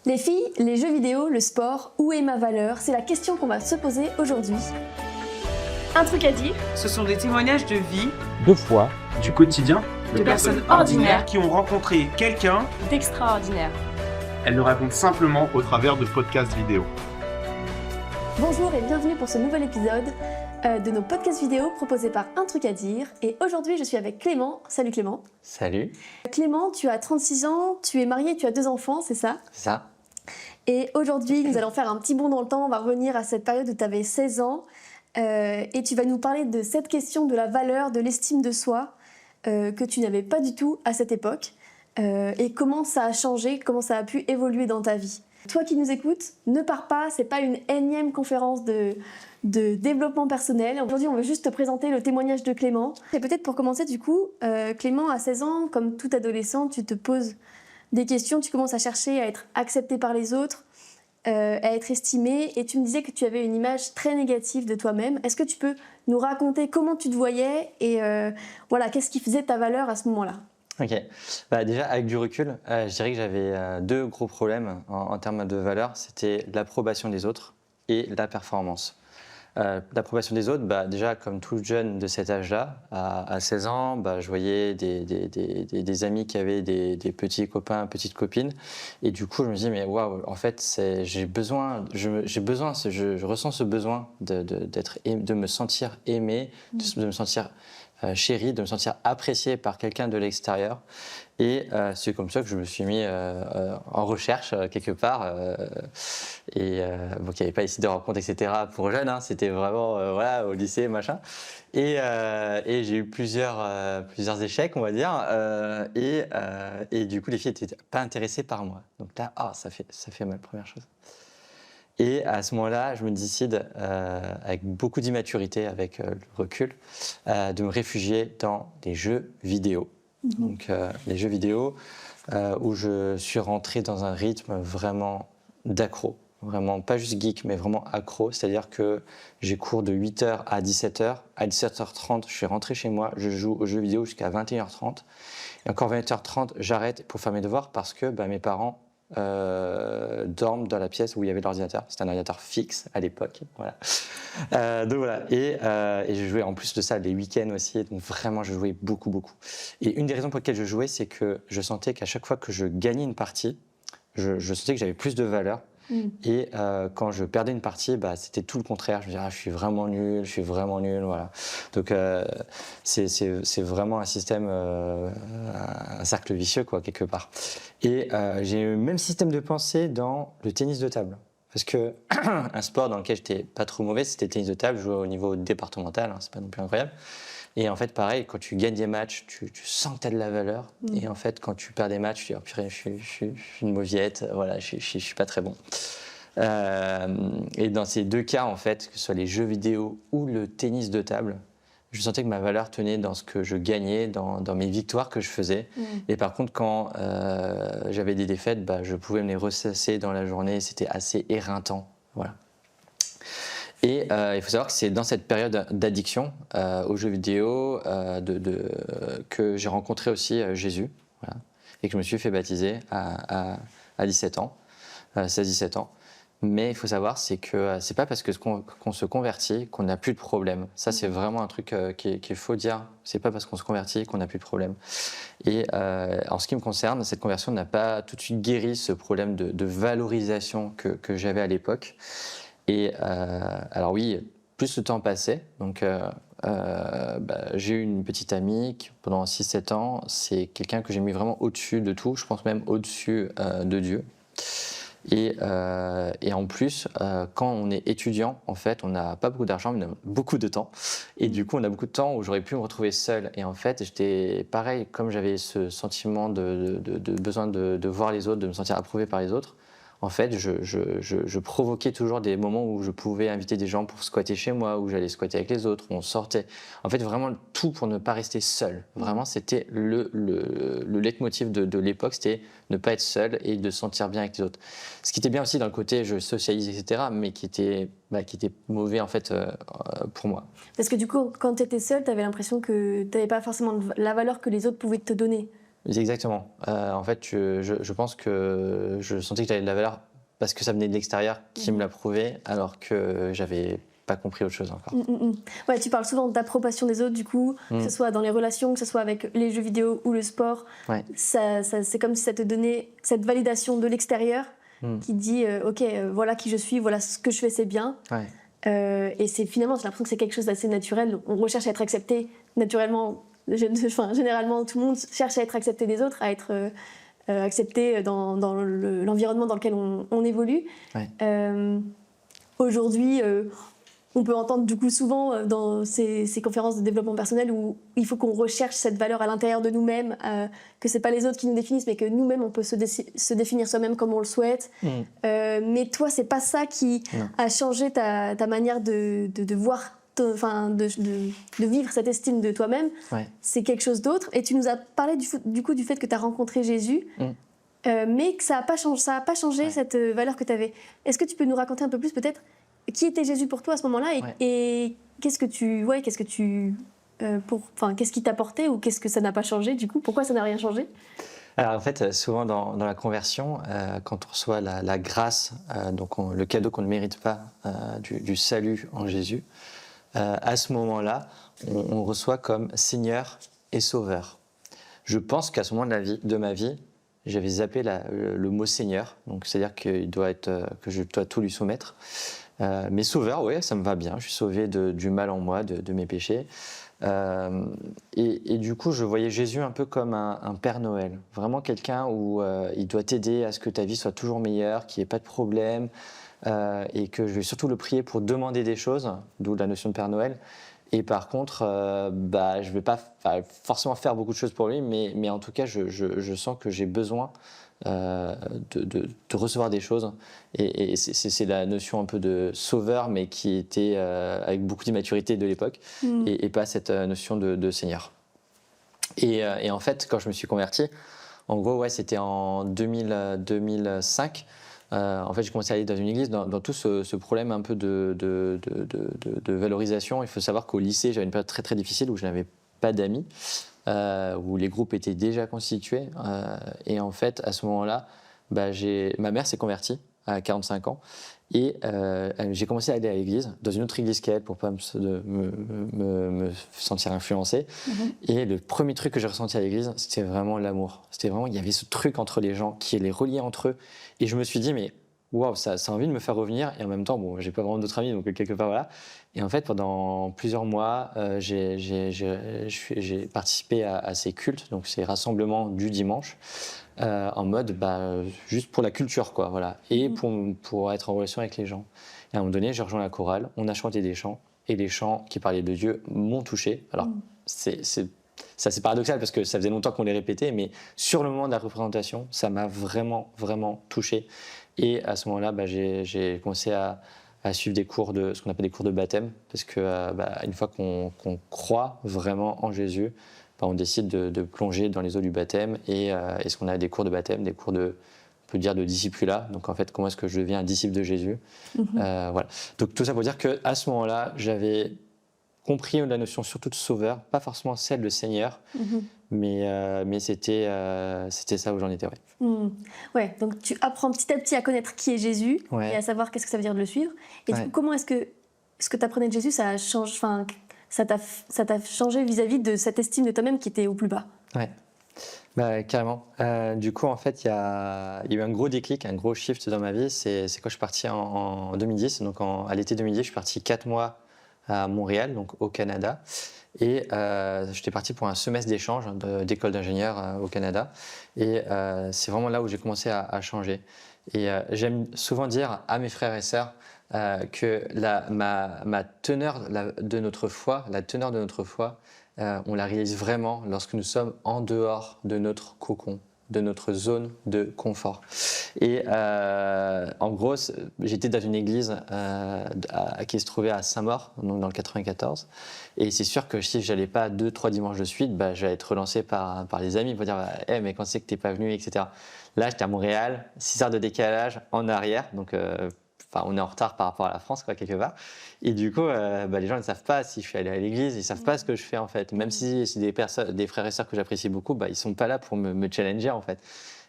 Les filles, les jeux vidéo, le sport, où est ma valeur? C'est la question qu'on va se poser aujourd'hui. Un truc à dire? Ce sont des témoignages de vie, de foi, du quotidien, de personnes ordinaires qui ont rencontré quelqu'un. d'extraordinaire. Elles le racontent simplement au travers de podcasts vidéo. Bonjour et bienvenue pour ce nouvel épisode de nos podcasts vidéo proposés par Un truc à dire. Et aujourd'hui, je suis avec Clément. Salut Clément. Salut. Clément, tu as 36 ans, tu es marié, tu as 2 enfants, c'est ça? C'est ça. Et aujourd'hui, nous allons faire un petit bond dans le temps. On va revenir à cette période où tu avais 16 ans. Et tu vas nous parler de cette question de la valeur, de l'estime de soi que tu n'avais pas du tout à cette époque. Et comment ça a changé, comment ça a pu évoluer dans ta vie. Toi qui nous écoutes, ne pars pas, c'est pas une énième conférence de développement personnel. Aujourd'hui, on veut juste te présenter le témoignage de Clément. Et peut-être pour commencer, du coup, Clément, à 16 ans, comme tout adolescent, tu te poses des questions, tu commences à chercher à être accepté par les autres, à être estimé, et tu me disais que tu avais une image très négative de toi-même. Est-ce que tu peux nous raconter comment tu te voyais et voilà, qu'est-ce qui faisait ta valeur à ce moment-là? Ok. Déjà, avec du recul, je dirais que j'avais 2 gros problèmes en termes de valeur. C'était l'approbation des autres et la performance. L'approbation des autres, déjà, comme tout jeune de cet âge-là, à 16 ans, je voyais des amis qui avaient des petits copains, petites copines. Et du coup, je me dis, mais waouh, en fait, je ressens ce besoin de me sentir aimé, de me sentir chéri, de me sentir apprécié par quelqu'un de l'extérieur. Et c'est comme ça que je me suis mis en recherche quelque part. Il n'y avait pas ici de rencontres, etc. pour jeunes, hein, c'était vraiment au lycée, machin. Et j'ai eu plusieurs échecs, on va dire. Et du coup, les filles n'étaient pas intéressées par moi. Donc là, ça fait mal, première chose. Et à ce moment-là, je me décide, avec beaucoup d'immaturité, avec le recul, de me réfugier dans les jeux vidéo. Donc les jeux vidéo où je suis rentré dans un rythme vraiment d'accro. Vraiment, pas juste geek, mais vraiment accro. C'est-à-dire que j'ai cours de 8h à 17h. À 17h30, je suis rentré chez moi, je joue aux jeux vidéo jusqu'à 21h30. Et encore 20h30, j'arrête pour faire mes devoirs parce que mes parents dorment dans la pièce où il y avait l'ordinateur. C'était un ordinateur fixe à l'époque. Voilà. Donc voilà. Et je jouais en plus de ça les week-ends aussi. Donc vraiment, je jouais beaucoup. Et une des raisons pour lesquelles je jouais, c'est que je sentais qu'à chaque fois que je gagnais une partie, je sentais que j'avais plus de valeur. Et quand je perdais une partie, c'était tout le contraire. Je me disais, je suis vraiment nul, voilà. Donc c'est vraiment un système, un cercle vicieux, quoi, quelque part. Et j'ai eu le même système de pensée dans le tennis de table. Parce que un sport dans lequel j'étais pas trop mauvais, c'était le tennis de table. Je jouais au niveau départemental, c'est pas non plus incroyable. Et en fait, pareil, quand tu gagnes des matchs, tu sens que tu as de la valeur. Et en fait, quand tu perds des matchs, tu dis, oh purée, je suis une mauviette, voilà, je suis pas très bon. Et dans ces 2 cas, en fait, que ce soit les jeux vidéo ou le tennis de table, je sentais que ma valeur tenait dans ce que je gagnais, dans mes victoires que je faisais. Et par contre, quand j'avais des défaites, je pouvais me les ressasser dans la journée. C'était assez éreintant, voilà. Et il faut savoir que c'est dans cette période d'addiction aux jeux vidéo que j'ai rencontré aussi Jésus, voilà, et que je me suis fait baptiser à 17 ans, 16-17 ans. Mais il faut savoir, c'est que c'est pas parce qu'on se convertit qu'on n'a plus de problème. Ça, c'est vraiment un truc qu'il faut dire. C'est pas parce qu'on se convertit qu'on n'a plus de problème. Et en ce qui me concerne, cette conversion n'a pas tout de suite guéri ce problème de valorisation que j'avais à l'époque. Et alors oui, plus le temps passait, donc j'ai eu une petite amie qui, pendant 6-7 ans, c'est quelqu'un que j'ai mis vraiment au-dessus de tout, je pense même au-dessus de Dieu. Et en plus, quand on est étudiant, en fait, on n'a pas beaucoup d'argent, mais on a beaucoup de temps. Et du coup, on a beaucoup de temps où j'aurais pu me retrouver seul. Et en fait, j'étais pareil, comme j'avais ce sentiment de besoin de voir les autres, de me sentir approuvé par les autres. En fait, je provoquais toujours des moments où je pouvais inviter des gens pour squatter chez moi, où j'allais squatter avec les autres, où on sortait. En fait, vraiment tout pour ne pas rester seul. Vraiment, c'était le leitmotiv de l'époque, c'était ne pas être seul et de se sentir bien avec les autres. Ce qui était bien aussi dans le côté je socialise, etc., mais qui était mauvais en fait pour moi. Parce que du coup, quand tu étais seul, tu avais l'impression que tu n'avais pas forcément la valeur que les autres pouvaient te donner. Exactement. En fait, je pense que je sentais que j'avais de la valeur parce que ça venait de l'extérieur qui me l'a prouvé, alors que j'avais pas compris autre chose encore. Ouais, tu parles souvent d'approbation des autres, du coup, que ce soit dans les relations, que ce soit avec les jeux vidéo ou le sport. Ouais. C'est comme si ça te donnait cette validation de l'extérieur qui dit ok, voilà qui je suis, voilà ce que je fais, c'est bien. Ouais. Et c'est finalement, j'ai l'impression que c'est quelque chose d'assez naturel. On recherche à être accepté naturellement. Généralement, tout le monde cherche à être accepté des autres, à être accepté dans l'environnement dans lequel on évolue. Ouais. Aujourd'hui, on peut entendre du coup souvent dans ces conférences de développement personnel où il faut qu'on recherche cette valeur à l'intérieur de nous-mêmes, que c'est pas les autres qui nous définissent, mais que nous-mêmes on peut se définir soi-même comme on le souhaite. Mais toi, c'est pas ça qui a changé ta manière de voir, de vivre cette estime de toi-même. Ouais. C'est quelque chose d'autre. Et tu nous as parlé du coup du fait que tu as rencontré Jésus. Mais que ça n'a pas changé cette valeur que tu avais. Est-ce que tu peux nous raconter un peu plus peut-être qui était Jésus pour toi à ce moment-là et qu'est-ce qui t'a porté ou qu'est-ce que ça n'a pas changé du coup? Pourquoi ça n'a rien changé? Alors en fait, souvent dans la conversion, quand on reçoit la grâce, donc le cadeau qu'on ne mérite pas du salut en Jésus, à ce moment-là, on reçoit comme Seigneur et Sauveur. Je pense qu'à ce moment de ma vie, j'avais zappé le mot Seigneur, donc c'est-à-dire que je dois tout lui soumettre. Mais Sauveur, oui, ça me va bien. Je suis sauvé du mal en moi, de mes péchés. Et du coup, je voyais Jésus un peu comme un Père Noël. Vraiment quelqu'un où il doit t'aider à ce que ta vie soit toujours meilleure, qu'il n'y ait pas de problème. Et que je vais surtout le prier pour demander des choses, d'où la notion de Père Noël. Et par contre, je ne vais pas forcément faire beaucoup de choses pour lui, mais en tout cas, je sens que j'ai besoin de recevoir des choses. Et c'est la notion un peu de sauveur, mais qui était avec beaucoup d'immaturité de l'époque, et pas cette notion de Seigneur. Et en fait, quand je me suis converti, en gros, c'était en 2005. En fait, j'ai commencé à aller dans une église dans tout ce problème un peu de valorisation. Il faut savoir qu'au lycée, j'avais une période très très difficile où je n'avais pas d'amis, où les groupes étaient déjà constitués. Et en fait, à ce moment-là, ma mère s'est convertie à 45 ans. Et j'ai commencé à aller à l'église, dans une autre église qu'elle, pour ne pas me sentir influencé. Et le premier truc que j'ai ressenti à l'église, c'était vraiment l'amour. C'était vraiment, il y avait ce truc entre les gens qui les reliait entre eux. Et je me suis dit, mais waouh, ça a envie de me faire revenir. Et en même temps, bon, j'ai pas vraiment d'autres amis, donc quelque part, voilà. Et en fait, pendant plusieurs mois, j'ai participé à ces cultes, donc ces rassemblements du dimanche. En mode juste pour la culture, quoi, voilà, et pour être en relation avec les gens. Et à un moment donné, j'ai rejoint la chorale, on a chanté des chants, et les chants qui parlaient de Dieu m'ont touché. Alors, c'est paradoxal parce que ça faisait longtemps qu'on les répétait, mais sur le moment de la représentation, ça m'a vraiment, vraiment touché. Et à ce moment-là, j'ai commencé à suivre des cours ce qu'on appelle des cours de baptême, parce que une fois qu'on croit vraiment en Jésus, on décide de plonger dans les eaux du baptême et est-ce qu'on a des cours de baptême, des cours on peut dire de discipulat. Donc en fait, comment est-ce que je deviens un disciple de Jésus? Voilà. Donc tout ça pour dire qu'à ce moment-là, j'avais compris la notion surtout de sauveur, pas forcément celle de Seigneur, mais c'était ça où j'en étais. Ouais, donc tu apprends petit à petit à connaître qui est Jésus et à savoir qu'est-ce que ça veut dire de le suivre. Et du coup, comment est-ce que ce que tu apprenais de Jésus, ça t'a changé vis-à-vis de cette estime de toi-même qui était au plus bas? Ouais, carrément. Du coup, en fait, il y a eu un gros déclic, un gros shift dans ma vie. C'est quand je suis parti en 2010. Donc, à l'été 2010, je suis parti 4 mois à Montréal, donc au Canada. Et j'étais parti pour un semestre d'échange d'école d'ingénieur au Canada. Et c'est vraiment là où j'ai commencé à changer. Et j'aime souvent dire à mes frères et sœurs que ma teneur de notre foi, on la réalise vraiment lorsque nous sommes en dehors de notre cocon, de notre zone de confort. Et en gros, j'étais dans une église qui se trouvait à Saint-Maur, donc dans le 94. Et c'est sûr que si je n'allais pas 2-3 dimanches de suite, j'allais être relancé par les amis pour dire hey, mais quand c'est que tu n'es pas venu, etc. Là, j'étais à Montréal, 6 heures de décalage en arrière, donc enfin, on est en retard par rapport à la France, quoi, quelque part. Et du coup, les gens ne savent pas si je suis allé à l'église, ils ne savent pas ce que je fais, en fait. Même si c'est des frères et sœurs que j'apprécie beaucoup, ils ne sont pas là pour me challenger, en fait.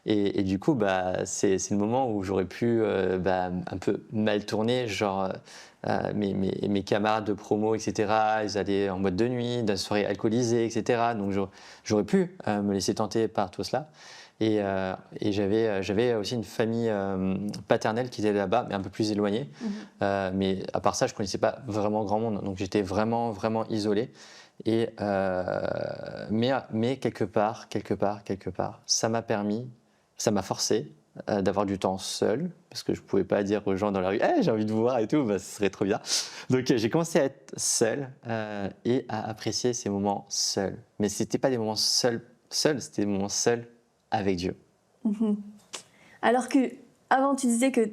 Et du coup, c'est le moment où j'aurais pu un peu mal tourner, genre mes camarades de promo, etc., ils allaient en boîte de nuit, dans une soirée alcoolisée, etc. Donc j'aurais pu me laisser tenter par tout cela. Et j'avais aussi une famille paternelle qui était là-bas, mais un peu plus éloignée. Mais à part ça, je ne connaissais pas vraiment grand monde. Donc j'étais vraiment, vraiment isolé. Mais quelque part, ça m'a forcé d'avoir du temps seul, parce que je ne pouvais pas dire aux gens dans la rue hey, « j'ai envie de vous voir et tout, ce serait trop bien ». Donc j'ai commencé à être seul et à apprécier ces moments seuls. Mais ce n'était pas des moments seuls, c'était des moments seuls avec Dieu. Alors que avant tu disais que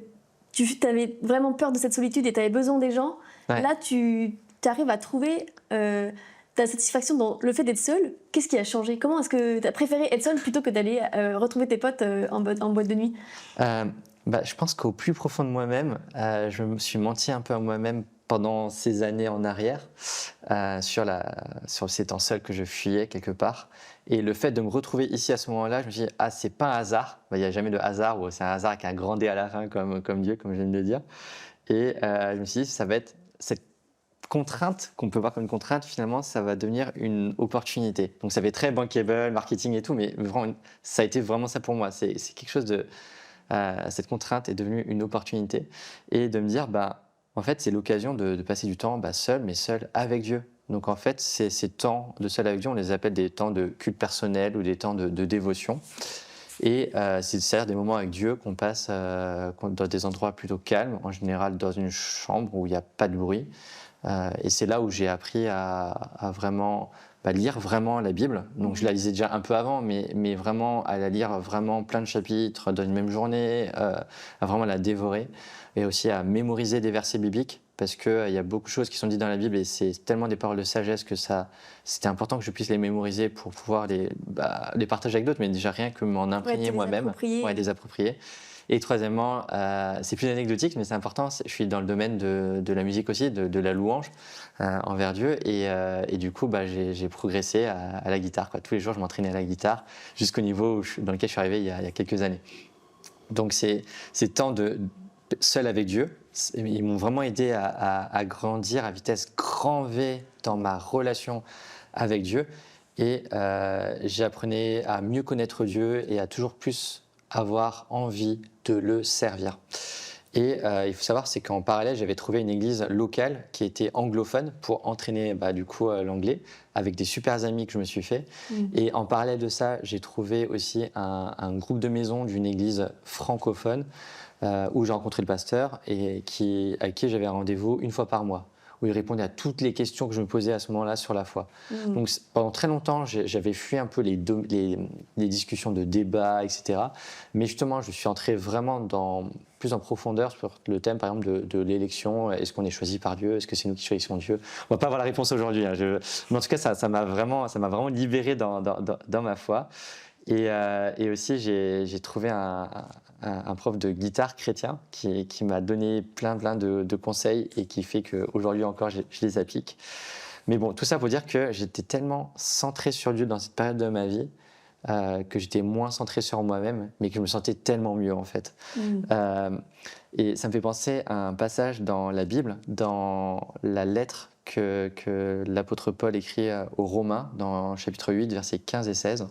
tu avais vraiment peur de cette solitude et tu avais besoin des gens, là tu arrives à trouver ta satisfaction dans le fait d'être seul. Qu'est-ce qui a changé? Comment est-ce que tu as préféré être seul plutôt que d'aller retrouver tes potes en boîte de nuit? Je pense qu'au plus profond de moi-même, je me suis menti un peu à moi-même pendant ces années en arrière, sur ces temps seuls que je fuyais quelque part. Et le fait de me retrouver ici à ce moment-là, je me suis dit, c'est pas un hasard. Il n'y a jamais de hasard, ou c'est un hasard qui a un grand D à la fin, comme Dieu, comme je viens de le dire. Et je me suis dit, ça va être cette contrainte qu'on peut voir comme une contrainte, finalement, ça va devenir une opportunité. Donc ça fait très bankable, marketing et tout, mais vraiment, ça a été vraiment ça pour moi. C'est quelque chose de... cette contrainte est devenue une opportunité. Et de me dire, en fait, c'est l'occasion de passer du temps seul, mais seul avec Dieu. Donc en fait, ces temps de seul avec Dieu, on les appelle des temps de culte personnel ou des temps de dévotion. Et c'est-à-dire des moments avec Dieu qu'on passe dans des endroits plutôt calmes, en général dans une chambre où il n'y a pas de bruit. Et c'est là où j'ai appris à vraiment lire vraiment la Bible. Donc je la lisais déjà un peu avant, mais vraiment à la lire vraiment plein de chapitres dans une même journée, à vraiment la dévorer, et aussi à mémoriser des versets bibliques, parce qu'il y a beaucoup de choses qui sont dites dans la Bible et c'est tellement des paroles de sagesse que c'était important que je puisse les mémoriser pour pouvoir les partager avec d'autres, mais déjà rien que m'en imprégner moi-même, les approprier. Et troisièmement, c'est plus anecdotique, mais c'est important, je suis dans le domaine de la musique aussi, de la louange envers Dieu. Et du coup, j'ai progressé à la guitare. Tous les jours, je m'entraînais à la guitare jusqu'au niveau dans lequel je suis arrivé il y a quelques années. Donc, ces temps seul avec Dieu, ils m'ont vraiment aidé à grandir à vitesse grand V dans ma relation avec Dieu. Et j'apprenais à mieux connaître Dieu et à toujours plus avoir envie de le servir. Et il faut savoir, c'est qu'en parallèle, j'avais trouvé une église locale qui était anglophone pour entraîner l'anglais avec des super amis que je me suis fait. Et en parallèle de ça, j'ai trouvé aussi un groupe de maison d'une église francophone où j'ai rencontré le pasteur et avec qui j'avais un rendez-vous une fois par mois, où il répondait à toutes les questions que je me posais à ce moment-là sur la foi. Donc pendant très longtemps, j'avais fui un peu les discussions de débat, etc. Mais justement, je suis entré vraiment plus en profondeur sur le thème, par exemple, de l'élection. Est-ce qu'on est choisi par Dieu? Est-ce que c'est nous qui choisissons Dieu? On va pas avoir la réponse aujourd'hui. Mais en tout cas, ça m'a vraiment libéré dans ma foi. Et aussi, j'ai trouvé un prof de guitare chrétien qui m'a donné plein de conseils et qui fait qu'aujourd'hui encore, je les applique. Mais bon, tout ça pour dire que j'étais tellement centré sur Dieu dans cette période de ma vie que j'étais moins centré sur moi-même, mais que je me sentais tellement mieux en fait. Et ça me fait penser à un passage dans la Bible, dans la lettre que l'apôtre Paul écrit aux Romains, dans chapitre 8, versets 15 et 16.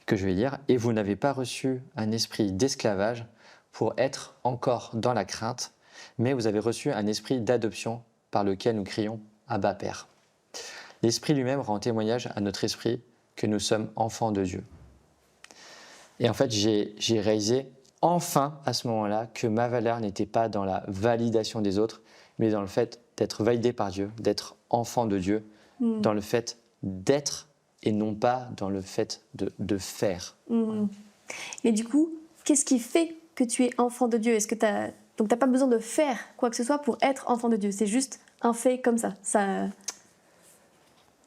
Que je vais lire. « Et vous n'avez pas reçu un esprit d'esclavage pour être encore dans la crainte, mais vous avez reçu un esprit d'adoption par lequel nous crions « Abba, Père ». L'Esprit lui-même rend témoignage à notre esprit que nous sommes enfants de Dieu. » Et en fait, j'ai réalisé enfin à ce moment-là que ma valeur n'était pas dans la validation des autres, mais dans le fait d'être validé par Dieu, d'être enfant de Dieu, dans le fait d'être et non pas dans le fait de faire. Et du coup, qu'est-ce qui fait que tu es enfant de Dieu? Est-ce que donc tu n'as pas besoin de faire quoi que ce soit pour être enfant de Dieu? C'est juste un fait comme ça.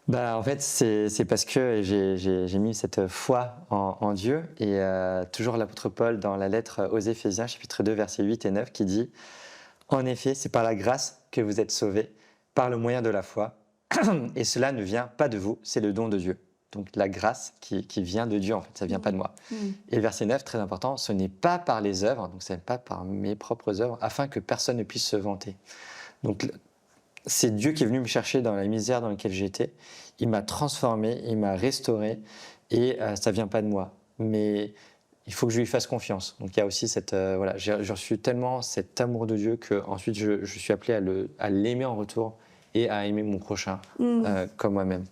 En fait, c'est parce que j'ai mis cette foi en Dieu. Et toujours l'apôtre Paul, dans la lettre aux Éphésiens, chapitre 2, versets 8 et 9, qui dit En effet, c'est par la grâce que vous êtes sauvés, par le moyen de la foi. Et cela ne vient pas de vous, c'est le don de Dieu. Donc la grâce qui vient de Dieu, en fait, ça ne vient pas de moi. Et le verset 9, très important, ce n'est pas par les œuvres, donc ce n'est pas par mes propres œuvres, afin que personne ne puisse se vanter. Donc c'est Dieu qui est venu me chercher dans la misère dans laquelle j'étais. Il m'a transformé, il m'a restauré, et ça ne vient pas de moi. Mais il faut que je lui fasse confiance. Donc il y a aussi cette... voilà, j'ai reçu tellement cet amour de Dieu qu'ensuite je suis appelé à l'aimer en retour et à aimer mon prochain comme moi-même.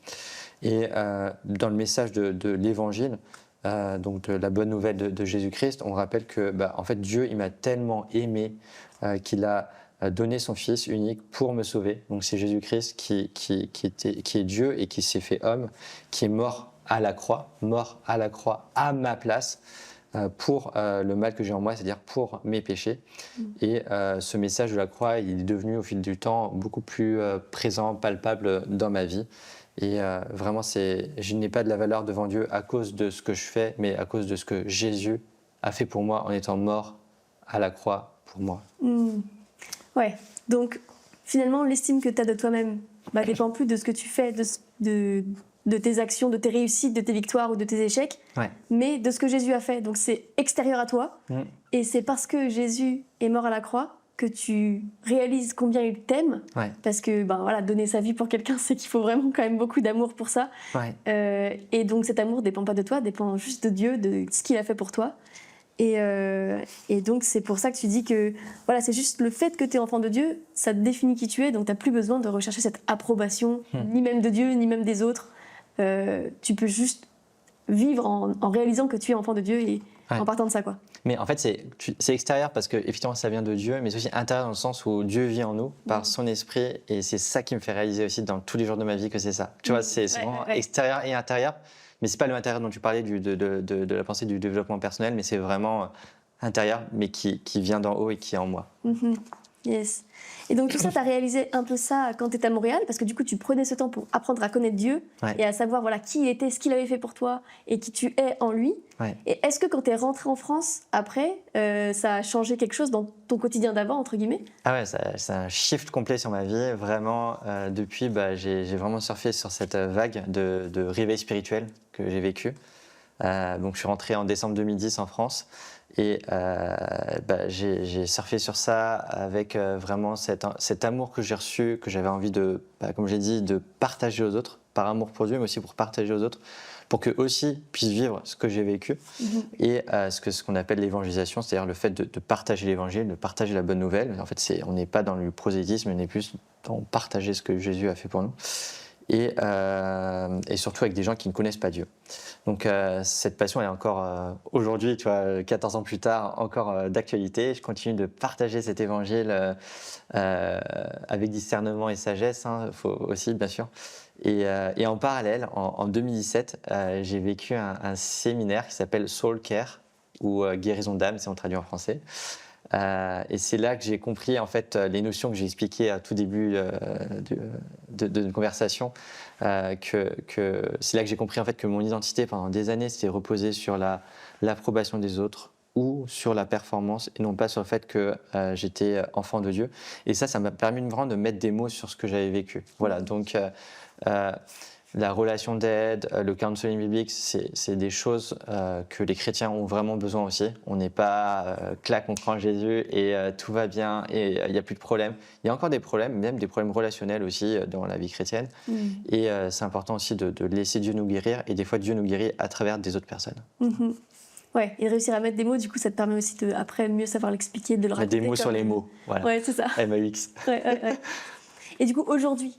Et dans le message de l'Évangile, donc de la bonne nouvelle de Jésus-Christ, on rappelle que en fait, Dieu il m'a tellement aimé qu'il a donné son Fils unique pour me sauver. Donc c'est Jésus-Christ qui est Dieu et qui s'est fait homme, qui est mort à la croix à ma place pour le mal que j'ai en moi, c'est-à-dire pour mes péchés. Et ce message de la croix, il est devenu au fil du temps beaucoup plus présent, palpable dans ma vie. Et vraiment, je n'ai pas de la valeur devant Dieu à cause de ce que je fais, mais à cause de ce que Jésus a fait pour moi en étant mort à la croix pour moi. Ouais, donc finalement, l'estime que tu as de toi-même dépend plus de ce que tu fais, de tes actions, de tes réussites, de tes victoires ou de tes échecs, mais de ce que Jésus a fait. Donc c'est extérieur à toi, et c'est parce que Jésus est mort à la croix que tu réalises combien il t'aime, parce que donner sa vie pour quelqu'un, c'est qu'il faut vraiment quand même beaucoup d'amour pour ça. Et donc cet amour dépend pas de toi, dépend juste de Dieu, de ce qu'il a fait pour toi. Et donc c'est pour ça que tu dis que c'est juste le fait que tu es enfant de Dieu, ça te définit qui tu es, donc tu n'as plus besoin de rechercher cette approbation, ni même de Dieu, ni même des autres. Tu peux juste vivre en réalisant que tu es enfant de Dieu et en partant de ça, quoi. Mais en fait, c'est extérieur parce que effectivement ça vient de Dieu, mais c'est aussi intérieur dans le sens où Dieu vit en nous par son esprit, et c'est ça qui me fait réaliser aussi dans tous les jours de ma vie que c'est ça. Tu vois, c'est vraiment extérieur et intérieur, mais c'est pas le intérieur dont tu parlais de la pensée du développement personnel, mais c'est vraiment intérieur, mais qui vient d'en haut et qui est en moi. Yes. Et donc tout ça, tu as réalisé un peu ça quand tu étais à Montréal, parce que du coup tu prenais ce temps pour apprendre à connaître Dieu et à savoir qui il était, ce qu'il avait fait pour toi et qui tu es en lui. Et est-ce que quand tu es rentré en France après, ça a changé quelque chose dans ton quotidien d'avant, entre guillemets? Ah ouais, c'est un shift complet sur ma vie. Vraiment, depuis, j'ai vraiment surfé sur cette vague de réveil spirituel que j'ai vécu. Donc je suis rentré en décembre 2010 en France. Et j'ai surfé sur ça avec vraiment cet amour que j'ai reçu, que j'avais envie de, comme j'ai dit, de partager aux autres, par amour pour Dieu, mais aussi pour partager aux autres, pour qu'eux aussi puissent vivre ce que j'ai vécu. Et ce qu'on appelle l'évangélisation, c'est-à-dire le fait de partager l'évangile, de partager la bonne nouvelle. En fait, on n'est pas dans le prosélytisme, on est plus dans partager ce que Jésus a fait pour nous. Et surtout avec des gens qui ne connaissent pas Dieu. Donc cette passion est encore aujourd'hui, tu vois, 14 ans plus tard, encore d'actualité. Je continue de partager cet évangile avec discernement et sagesse, faut aussi bien sûr. Et en parallèle, en 2017, j'ai vécu un séminaire qui s'appelle Soul Care, ou guérison d'âme, si on traduit en français. Et c'est là que j'ai compris en fait les notions que j'ai expliquées à tout début de notre conversation, que c'est là que j'ai compris en fait que mon identité pendant des années s'était reposée sur l'approbation des autres ou sur la performance et non pas sur le fait que j'étais enfant de Dieu. Et ça m'a permis vraiment de mettre des mots sur ce que j'avais vécu. Voilà, donc la relation d'aide, le counseling biblique, c'est des choses que les chrétiens ont vraiment besoin aussi. On n'est pas clac, on prend Jésus et tout va bien et il n'y a plus de problème. Il y a encore des problèmes, même des problèmes relationnels aussi dans la vie chrétienne. Et c'est important aussi de laisser Dieu nous guérir, et des fois Dieu nous guérit à travers des autres personnes. Ouais, et réussir à mettre des mots, du coup, ça te permet aussi de après mieux savoir l'expliquer, de le raconter. Des mots sur les mots, voilà. Ouais, c'est ça. MAX. Ouais. Et du coup, aujourd'hui,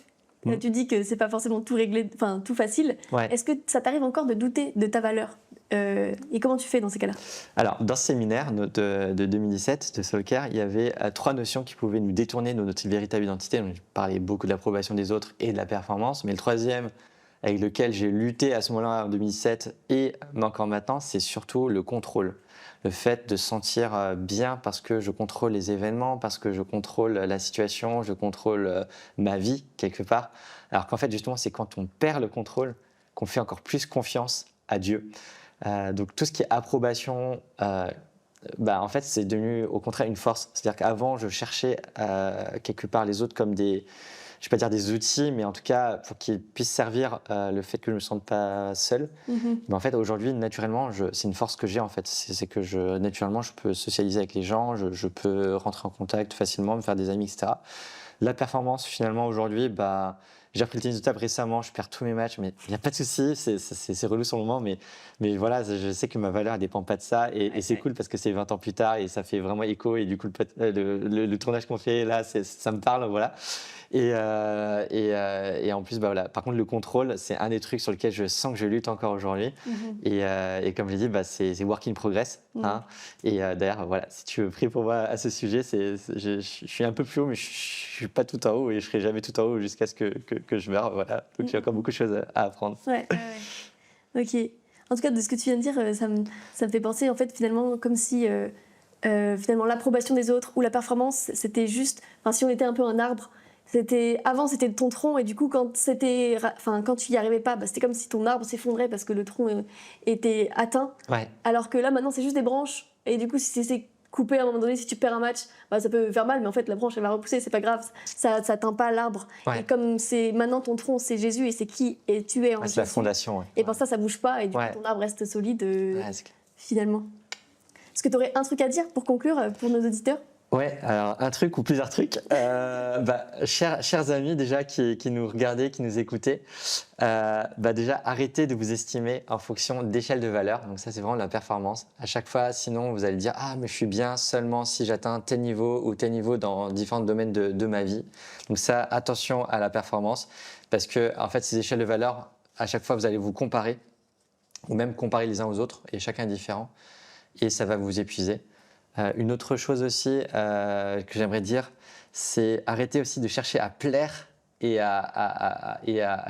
tu dis que c'est pas forcément tout réglé, enfin tout facile. Est-ce que ça t'arrive encore de douter de ta valeur et comment tu fais dans ces cas-là? Alors, dans ce séminaire de 2017 de Soul Care, il y avait 3 notions qui pouvaient nous détourner de notre véritable identité. Donc, je parlais beaucoup de l'approbation des autres et de la performance, mais le troisième, avec lequel j'ai lutté à ce moment-là en 2017 et encore maintenant, c'est surtout le contrôle. Le fait de se sentir bien parce que je contrôle les événements, parce que je contrôle la situation, je contrôle ma vie quelque part. Alors qu'en fait, justement, c'est quand on perd le contrôle qu'on fait encore plus confiance à Dieu. Donc tout ce qui est approbation en fait, c'est devenu au contraire une force. C'est-à-dire qu'avant, je cherchais quelque part les autres comme des, je vais pas dire des outils, mais en tout cas pour qu'ils puissent servir le fait que je ne me sente pas seul. Mais en fait, aujourd'hui, naturellement, c'est une force que j'ai en fait. C'est que naturellement, je peux socialiser avec les gens, je peux rentrer en contact facilement, me faire des amis, etc. La performance, finalement, aujourd'hui, j'ai repris le tennis de table récemment, je perds tous mes matchs, mais il n'y a pas de souci, c'est relou sur le moment, mais voilà, je sais que ma valeur ne dépend pas de ça, et c'est cool parce que c'est 20 ans plus tard, et ça fait vraiment écho, et du coup, le tournage qu'on fait là, ça me parle, voilà. Et en plus, voilà. Par contre, le contrôle, c'est un des trucs sur lesquels je sens que je lutte encore aujourd'hui. Et comme je l'ai dit, c'est work in progress. Hein. Et d'ailleurs, voilà, si tu veux prier pour moi à ce sujet, je suis un peu plus haut, mais je ne suis pas tout en haut et je ne serai jamais tout en haut jusqu'à ce que je meure. Voilà. Donc, j'ai encore beaucoup de choses à apprendre. Ouais. Ok. En tout cas, de ce que tu viens de dire, ça me fait penser, en fait, finalement, comme si finalement l'approbation des autres ou la performance, c'était juste, si on était un peu un arbre, avant c'était ton tronc, et du coup quand tu y arrivais pas, c'était comme si ton arbre s'effondrait parce que le tronc était atteint. Ouais. Alors que là maintenant c'est juste des branches, et du coup si c'est coupé à un moment donné, si tu perds un match, ça peut faire mal, mais en fait la branche elle va repousser, c'est pas grave, ça atteint pas l'arbre. Ouais. Et comme c'est maintenant ton tronc, c'est Jésus, et c'est qui et tu es en Jésus. C'est la fondation. Ouais. Et ça bouge pas, et du coup ton arbre reste solide finalement. Est-ce que tu aurais un truc à dire pour conclure pour nos auditeurs? Ouais, alors un truc ou plusieurs trucs. Chers amis déjà qui nous regardez, qui nous écoutez, déjà arrêtez de vous estimer en fonction d'échelle de valeur. Donc ça, c'est vraiment la performance. À chaque fois, sinon vous allez dire mais je suis bien seulement si j'atteins tel niveau ou tel niveau dans différents domaines de ma vie. Donc ça, attention à la performance, parce que en fait, ces échelles de valeur, à chaque fois, vous allez vous comparer ou même comparer les uns aux autres, et chacun est différent, et ça va vous épuiser. Une autre chose aussi que j'aimerais dire, c'est arrêter aussi de chercher à plaire et à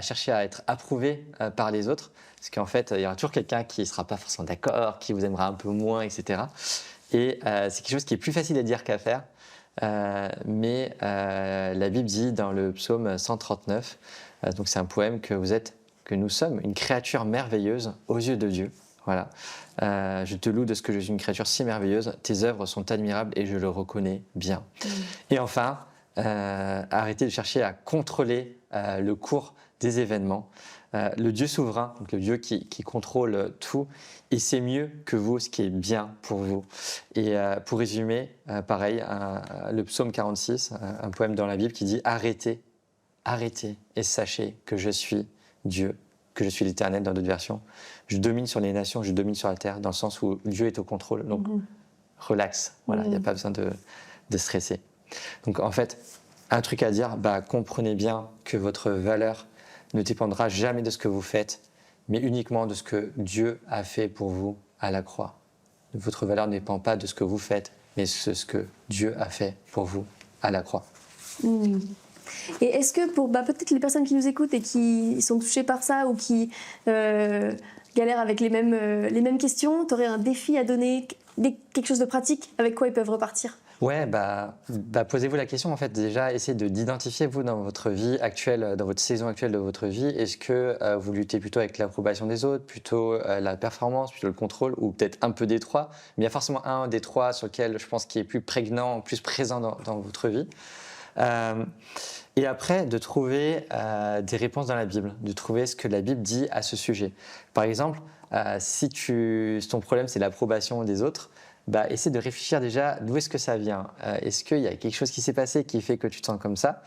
chercher à être approuvé par les autres. Parce qu'en fait, il y aura toujours quelqu'un qui ne sera pas forcément d'accord, qui vous aimera un peu moins, etc. Et c'est quelque chose qui est plus facile à dire qu'à faire. Mais la Bible dit dans le psaume 139, donc c'est un poème, que nous sommes une créature merveilleuse aux yeux de Dieu. Voilà. Je te loue de ce que je suis une créature si merveilleuse. Tes œuvres sont admirables et je le reconnais bien. Et enfin, arrêtez de chercher à contrôler le cours des événements. Le Dieu souverain, donc le Dieu qui contrôle tout, et c'est mieux que vous ce qui est bien pour vous. Et pour résumer, pareil, le psaume 46, un poème dans la Bible qui dit « Arrêtez et sachez que je suis Dieu, que je suis l'Éternel » dans d'autres versions. Je domine sur les nations, je domine sur la terre, dans le sens où Dieu est au contrôle. Donc, relax. Voilà, il n'y a pas besoin de stresser. Donc, en fait, un truc à dire, comprenez bien que votre valeur ne dépendra jamais de ce que vous faites, mais uniquement de ce que Dieu a fait pour vous à la croix. Votre valeur ne dépend pas de ce que vous faites, mais de ce que Dieu a fait pour vous à la croix. Et est-ce que pour peut-être les personnes qui nous écoutent et qui sont touchées par ça, ou qui galèrent avec les mêmes questions, tu aurais un défi à donner, quelque chose de pratique avec quoi ils peuvent repartir? Ouais, posez-vous la question, en fait, déjà, essayez d'identifier, vous, dans votre vie actuelle, dans votre saison actuelle de votre vie, est-ce que vous luttez plutôt avec l'approbation des autres, plutôt la performance, plutôt le contrôle, ou peut-être un peu des trois, mais il y a forcément un des trois sur lequel je pense qui est plus prégnant, plus présent dans votre vie. Et après, de trouver des réponses dans la Bible, de trouver ce que la Bible dit à ce sujet. Par exemple, si ton problème c'est l'approbation des autres, essaie de réfléchir déjà d'où est-ce que ça vient. Est-ce qu'il y a quelque chose qui s'est passé qui fait que tu te sens comme ça?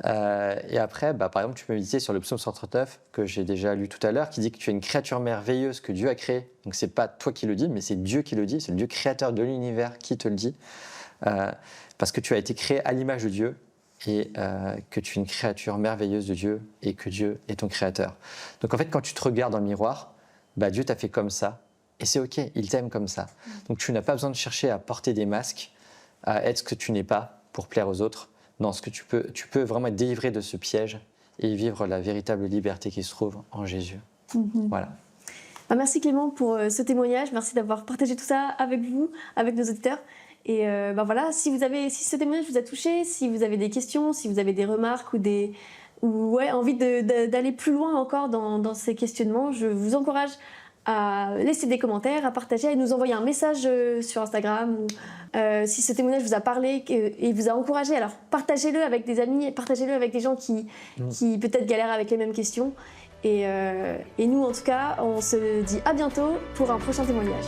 Et après, par exemple, tu peux méditer sur le psaume 139 que j'ai déjà lu tout à l'heure, qui dit que tu es une créature merveilleuse que Dieu a créée. Donc c'est pas toi qui le dis, mais c'est Dieu qui le dit, c'est le Dieu créateur de l'univers qui te le dit. Parce que tu as été créé à l'image de Dieu, et que tu es une créature merveilleuse de Dieu, et que Dieu est ton créateur. Donc en fait, quand tu te regardes dans le miroir, Dieu t'a fait comme ça, et c'est ok, il t'aime comme ça. Donc tu n'as pas besoin de chercher à porter des masques, à être ce que tu n'es pas pour plaire aux autres. Non, tu peux vraiment être délivré de ce piège et vivre la véritable liberté qui se trouve en Jésus. Voilà. Merci Clément pour ce témoignage, merci d'avoir partagé tout ça avec vous, avec nos auditeurs. Et voilà, si ce témoignage vous a touché, si vous avez des questions, si vous avez des remarques ou envie d'aller plus loin encore dans ces questionnements, je vous encourage à laisser des commentaires, à partager, à nous envoyer un message sur Instagram. Ou, si ce témoignage vous a parlé et vous a encouragé, alors partagez-le avec des amis, partagez-le avec des gens qui peut-être galèrent avec les mêmes questions. Et nous, en tout cas, on se dit à bientôt pour un prochain témoignage.